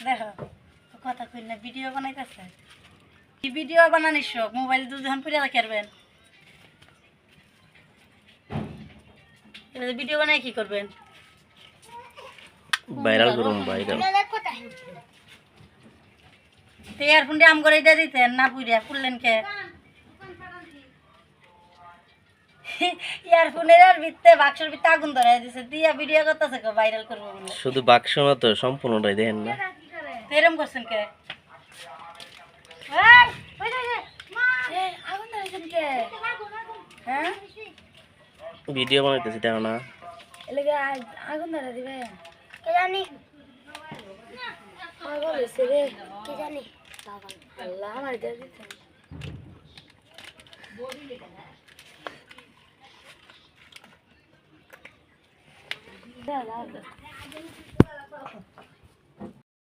দেখো কথা কই না, ভিডিও বানাইতেছে। কি ভিডিও বানানিস? মোবাইল দুজন পুরে রাখবেন, ভিডিও বানাই কি করবেন? ভাইরাল করুন, ভাইরাল। ইয়ারফোন দিয়ে আম করে দিয়ে দিতেন না, পুরিয়া খুললেন কে? ইয়ারফোনের আর ভিতরে বাক্সের ভিতরে আগুন ধরাই দিছে, দিয়া ভিডিও করতেছে ভাইরাল করবো বলে। শুধু বাক্স না তো, সম্পূর্ণটাই দেখেন না। এরম করছেন কে? আগুন ধরাইছেন কে? হ্যাঁ, ভিডিও বানাইতেছি, দেখো না। এলাকা আগুন ধরা দিবে কে জানি, পাগল হয়েছে রে, কে জানি। আল্লাহ আমার দিয়ে দিতেন। দাদা